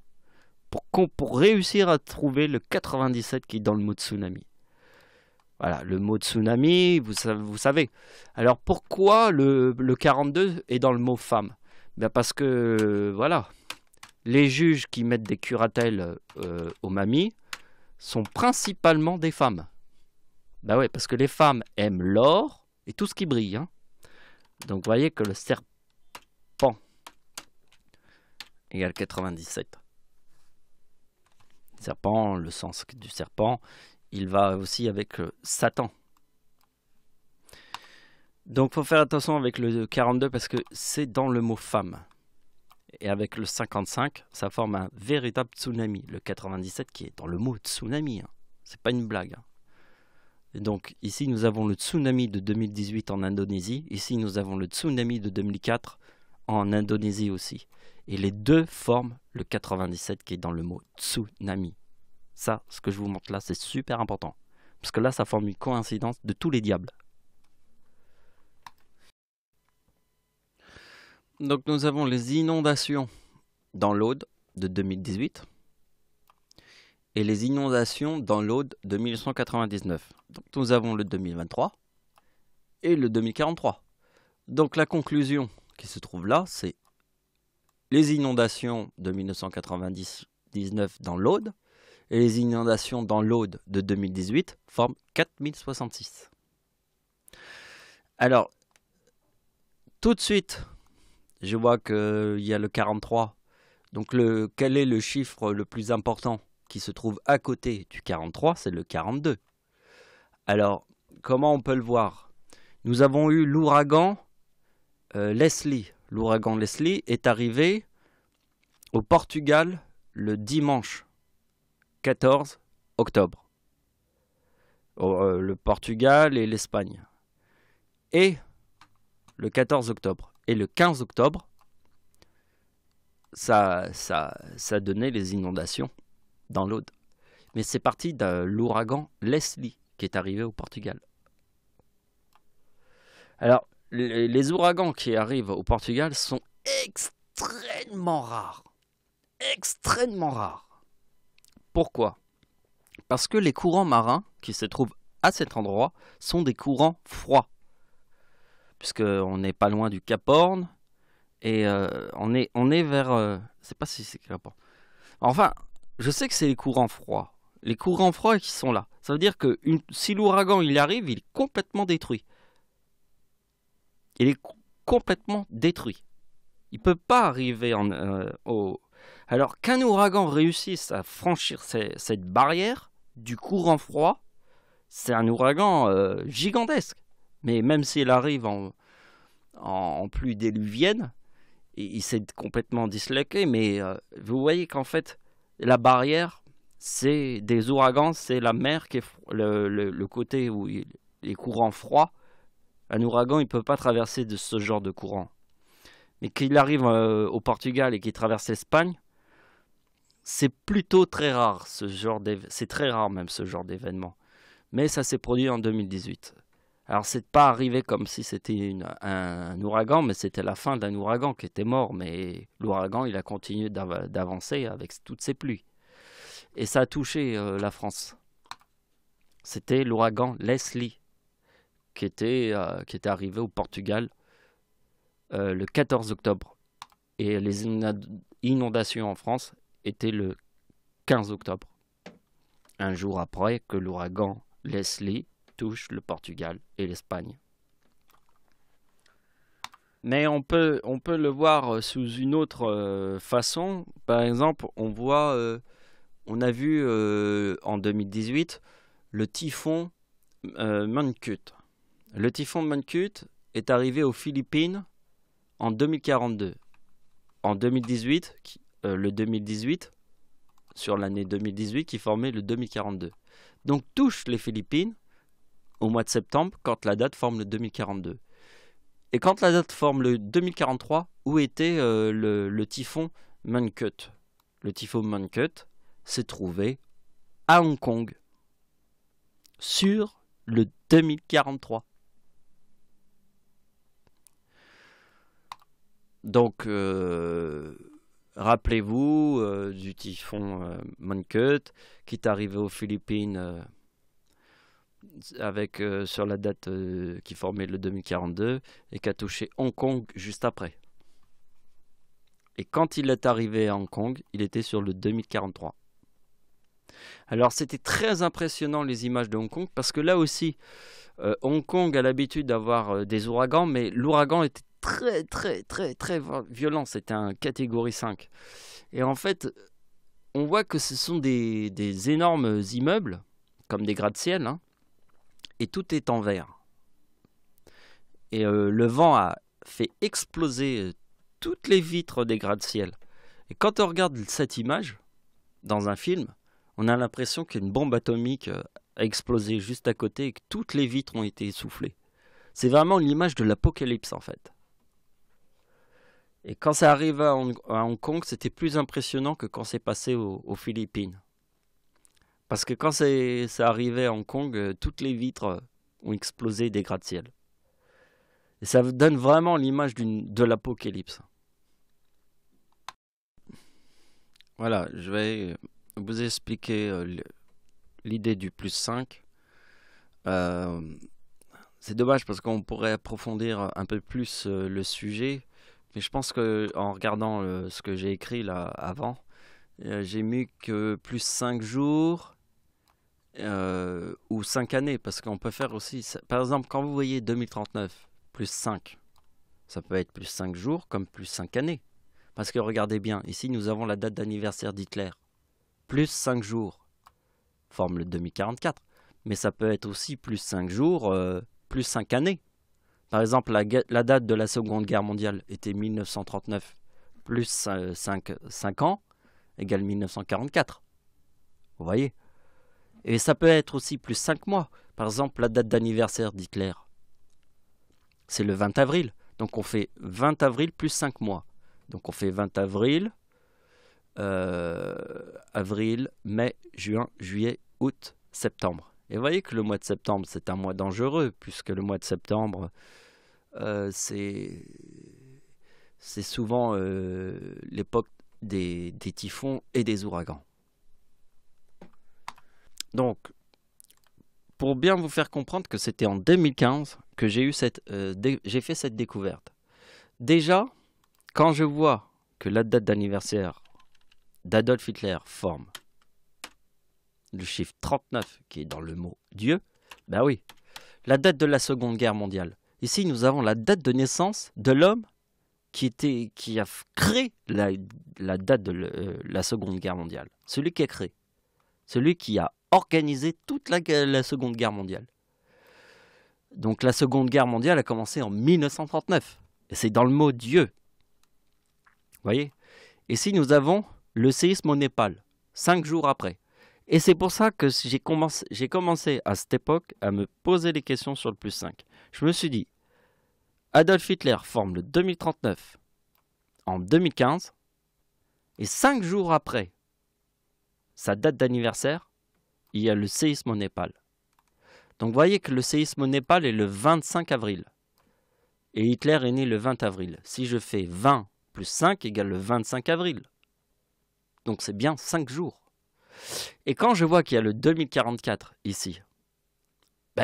pour réussir à trouver le 97 qui est dans le mot tsunami. Voilà, le mot tsunami, vous savez. Alors pourquoi le 42 est dans le mot femme? Bien parce que, voilà, les juges qui mettent des curatelles aux mamies sont principalement des femmes. Ben ouais, parce que les femmes aiment l'or et tout ce qui brille. Hein. Donc vous voyez que le serpent égale 97. Serpent, le sens du serpent, il va aussi avec Satan. Donc il faut faire attention avec le 42 parce que c'est dans le mot femme. Et avec le 55, ça forme un véritable tsunami. Le 97 qui est dans le mot tsunami. Hein. C'est pas une blague. Hein. Et donc ici nous avons le tsunami de 2018 en Indonésie. Ici nous avons le tsunami de 2004 en Indonésie aussi. Et les deux forment le 97 qui est dans le mot tsunami. Ça, ce que je vous montre là, c'est super important. Parce que là, ça forme une coïncidence de tous les diables. Donc nous avons les inondations dans l'Aude de 2018 et les inondations dans l'Aude de 1999. Donc nous avons le 2023 et le 2043. Donc la conclusion qui se trouve là, c'est les inondations de 1999 dans l'Aude et les inondations dans l'Aude de 2018 forment 4066. Alors, tout de suite, je vois qu'il y a le 43. Donc, quel est le chiffre le plus important qui se trouve à côté du 43? C'est le 42. Alors, comment on peut le voir? Nous avons eu l'ouragan Leslie. L'ouragan Leslie est arrivé au Portugal le dimanche 14 octobre. Le Portugal et l'Espagne. Et le 14 octobre. Et le 15 octobre, ça donnait les inondations dans l'Aude. Mais c'est parti de l'ouragan Leslie qui est arrivé au Portugal. Alors, les ouragans qui arrivent au Portugal sont extrêmement rares. Extrêmement rares. Pourquoi? Parce que les courants marins qui se trouvent à cet endroit sont des courants froids. Puisqu'on n'est pas loin du Cap Horn et on est vers... je ne sais pas si c'est Cap Horn. Enfin, je sais que c'est les courants froids. Les courants froids qui sont là. Ça veut dire que si l'ouragan il arrive, il est complètement détruit. Il est complètement détruit. Il ne peut pas arriver Alors qu'un ouragan réussisse à franchir cette barrière du courant froid, c'est un ouragan gigantesque. Mais même s'il arrive en pluie déluvienne, il s'est complètement disloqué. Mais vous voyez qu'en fait, la barrière, c'est des ouragans, c'est la mer qui est le côté où les courants froids. Un ouragan, il ne peut pas traverser de ce genre de courant. Mais qu'il arrive au Portugal et qu'il traverse l'Espagne, c'est plutôt très rare, c'est très rare même ce genre d'événement. Mais ça s'est produit en 2018. Alors c'est pas arrivé comme si c'était un ouragan, mais c'était la fin d'un ouragan qui était mort. Mais l'ouragan, il a continué d'avancer avec toutes ses pluies. Et ça a touché la France. C'était l'ouragan Leslie qui était arrivé au Portugal le 14 octobre. Et les inondations en France étaient le 15 octobre. Un jour après que l'ouragan Leslie touche le Portugal et l'Espagne. Mais on peut le voir sous une autre façon. Par exemple, on a vu en 2018 le typhon Mangkhut. Le typhon Mangkhut est arrivé aux Philippines en 2042. En 2018, le 2018, sur l'année 2018 qui formait le 2042. Donc touche les Philippines au mois de septembre quand la date forme le 2042. Et quand la date forme le 2043, où était le typhon Mangkhut? Le typhon Mangkhut s'est trouvé à Hong Kong sur le 2043. Donc, rappelez-vous du typhon Mangkhut qui est arrivé aux Philippines sur la date qui formait le 2042 et qui a touché Hong Kong juste après. Et quand il est arrivé à Hong Kong, il était sur le 2043. Alors c'était très impressionnant les images de Hong Kong parce que là aussi, Hong Kong a l'habitude d'avoir des ouragans, mais l'ouragan était très très très très violent, c'était un catégorie 5. Et en fait, on voit que ce sont des énormes immeubles, comme des gratte-ciel, hein, et tout est en verre. Et le vent a fait exploser toutes les vitres des gratte-ciel. Et quand on regarde cette image, dans un film, on a l'impression qu'une bombe atomique a explosé juste à côté et que toutes les vitres ont été essoufflées. C'est vraiment l'image de l'apocalypse en fait. Et quand ça arrive à Hong Kong, c'était plus impressionnant que quand c'est passé aux Philippines. Parce que quand ça arrivait à Hong Kong, toutes les vitres ont explosé des gratte-ciel. Et ça donne vraiment l'image de l'apocalypse. Voilà, je vais vous expliquer l'idée du plus 5. C'est dommage parce qu'on pourrait approfondir un peu plus le sujet. Mais je pense qu'en regardant ce que j'ai écrit là avant, j'ai mis que plus 5 jours ou 5 années. Parce qu'on peut faire aussi... Par exemple, quand vous voyez 2039 plus 5, ça peut être plus 5 jours comme plus 5 années. Parce que regardez bien, ici nous avons la date d'anniversaire d'Hitler. Plus 5 jours forme le 2044. Mais ça peut être aussi plus 5 jours, plus 5 années. Par exemple, la date de la Seconde Guerre mondiale était 1939. Plus 5 ans égale 1944. Vous voyez? Et ça peut être aussi plus 5 mois. Par exemple, la date d'anniversaire d'Hitler, c'est le 20 avril. Donc on fait 20 avril plus 5 mois. Donc on fait 20 avril, avril, mai, juin, juillet, août, septembre. Et vous voyez que le mois de septembre, c'est un mois dangereux, puisque le mois de septembre, c'est souvent l'époque des typhons et des ouragans. Donc, pour bien vous faire comprendre que c'était en 2015 que j'ai fait cette découverte. Déjà, quand je vois que la date d'anniversaire d'Adolf Hitler forme le chiffre 39 qui est dans le mot Dieu, ben oui, la date de la Seconde Guerre mondiale. Ici, nous avons la date de naissance de l'homme qui a créé la date de la Seconde Guerre mondiale. Celui qui a créé. Celui qui a organisé toute la Seconde Guerre mondiale. Donc la Seconde Guerre mondiale a commencé en 1939. Et c'est dans le mot Dieu. Vous voyez? Et si nous avons le séisme au Népal, 5 jours après. Et c'est pour ça que j'ai commencé à cette époque à me poser des questions sur le plus 5. Je me suis dit, Adolf Hitler forme le 2039 en 2015, et 5 jours après sa date d'anniversaire, il y a le séisme au Népal. Donc vous voyez que le séisme au Népal est le 25 avril, et Hitler est né le 20 avril. Si je fais 20 plus 5 égale le 25 avril. Donc c'est bien 5 jours. Et quand je vois qu'il y a le 2044 ici,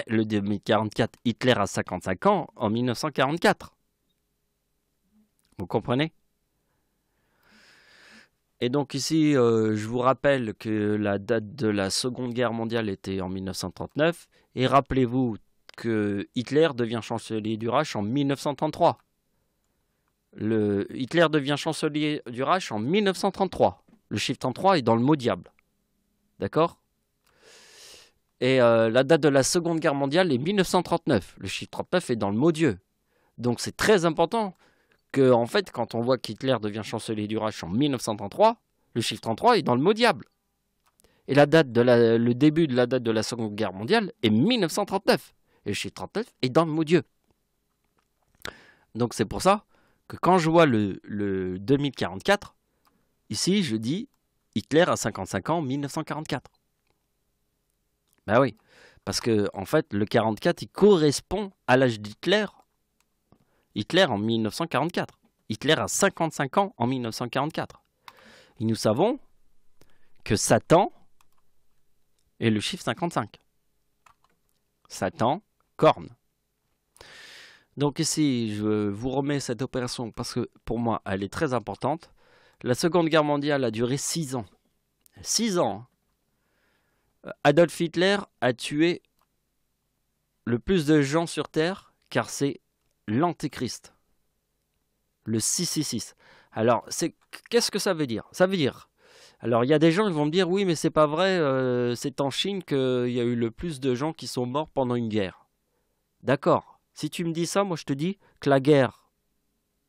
le 2044, Hitler a 55 ans en 1944. Vous comprenez? Et donc ici, je vous rappelle que la date de la Seconde Guerre mondiale était en 1939. Et rappelez-vous que Hitler devient chancelier du Reich en 1933. Hitler devient chancelier du Reich en 1933. Le chiffre 33 est dans le mot diable. D'accord? Et la date de la Seconde Guerre mondiale est 1939. Le chiffre 39 est dans le mot Dieu. Donc c'est très important que, en fait, quand on voit qu'Hitler devient chancelier du Reich en 1933, le chiffre 33 est dans le mot diable. Et le début de la date de la Seconde Guerre mondiale est 1939. Et le chiffre 39 est dans le mot Dieu. Donc c'est pour ça que quand je vois le 2044, ici je dis Hitler a 55 ans en 1944. Ben oui, parce que en fait le 44 il correspond à l'âge d'Hitler. Hitler en 1944. Hitler a 55 ans en 1944. Et nous savons que Satan est le chiffre 55. Satan, corne. Donc ici, je vous remets cette opération parce que pour moi, elle est très importante. La Seconde Guerre mondiale a duré 6 ans. 6 ans. Adolf Hitler a tué le plus de gens sur Terre car c'est l'Antéchrist. Le 666. Alors, qu'est-ce que ça veut dire? Ça veut dire... Alors, il y a des gens qui vont me dire, oui, mais c'est pas vrai, c'est en Chine qu'il y a eu le plus de gens qui sont morts pendant une guerre. D'accord. Si tu me dis ça, moi je te dis que la guerre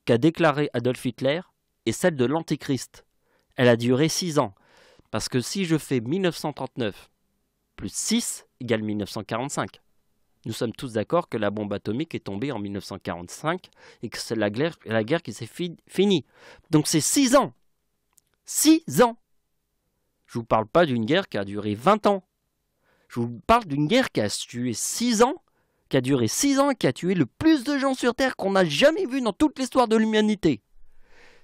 qu'a déclarée Adolf Hitler est celle de l'Antéchrist. Elle a duré 6 ans. Parce que si je fais 1939 plus 6 égale 1945. Nous sommes tous d'accord que la bombe atomique est tombée en 1945 et que c'est la guerre qui s'est finie. Donc c'est 6 ans. 6 ans. Je ne vous parle pas d'une guerre qui a duré 20 ans. Je vous parle d'une guerre qui a tué 6 ans, qui a duré 6 ans et qui a tué le plus de gens sur Terre qu'on n'a jamais vu dans toute l'histoire de l'humanité.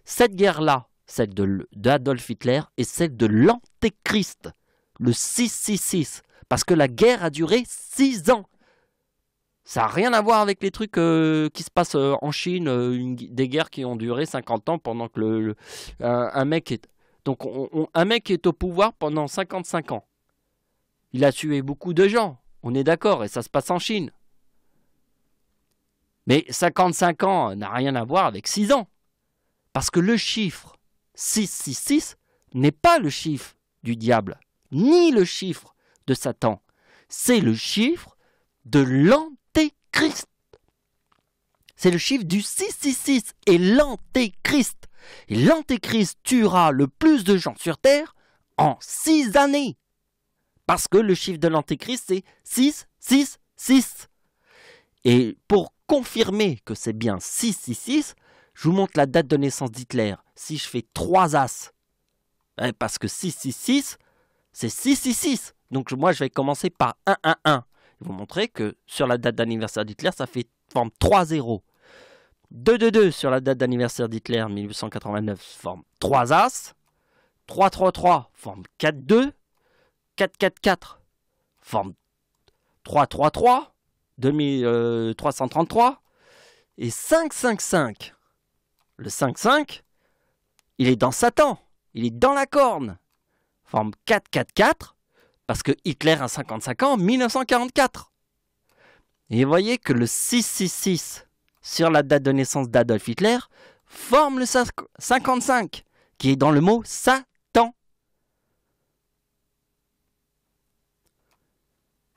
Cette guerre-là, celle d'Adolf Hitler, est celle de l'Antéchrist, le 666, parce que la guerre a duré 6 ans. Ça n'a rien à voir avec les trucs qui se passent en Chine, des guerres qui ont duré 50 ans pendant que un mec est... Donc un mec est au pouvoir pendant 55 ans. Il a tué beaucoup de gens, on est d'accord, et ça se passe en Chine. Mais 55 ans n'a rien à voir avec 6 ans. Parce que le chiffre 666 n'est pas le chiffre du diable, ni le chiffre de Satan. C'est le chiffre de l'Antéchrist. C'est le chiffre du 666 et l'Antéchrist. Et l'Antéchrist tuera le plus de gens sur Terre en 6 années. Parce que le chiffre de l'Antéchrist, c'est 666. Et pour confirmer que c'est bien 666, je vous montre la date de naissance d'Hitler. Si je fais 3 as, parce que 666, c'est 666. Donc moi, je vais commencer par 111. Je vais vous montrer que sur la date d'anniversaire d'Hitler, ça forme 3 zéros. 222 sur la date d'anniversaire d'Hitler, 1889, forme 3 as. 333 forme 4-2. 444 forme 333. 2333. Et 555. Le 55, il est dans Satan. Il est dans la corne. Forme 444. Parce que Hitler a 55 ans en 1944. Et vous voyez que le 666 sur la date de naissance d'Adolf Hitler forme le 55, qui est dans le mot Satan.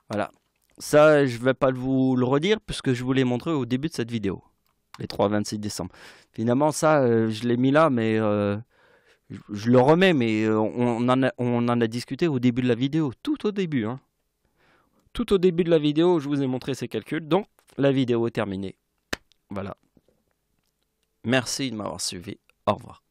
Voilà. Ça, je ne vais pas vous le redire, puisque je vous l'ai montré au début de cette vidéo. Les 3-26 décembre. Finalement, ça, je l'ai mis là, mais je le remets, mais on en a discuté au début de la vidéo. Tout au début, hein. Tout au début de la vidéo, je vous ai montré ces calculs. Donc, la vidéo est terminée. Voilà. Merci de m'avoir suivi. Au revoir.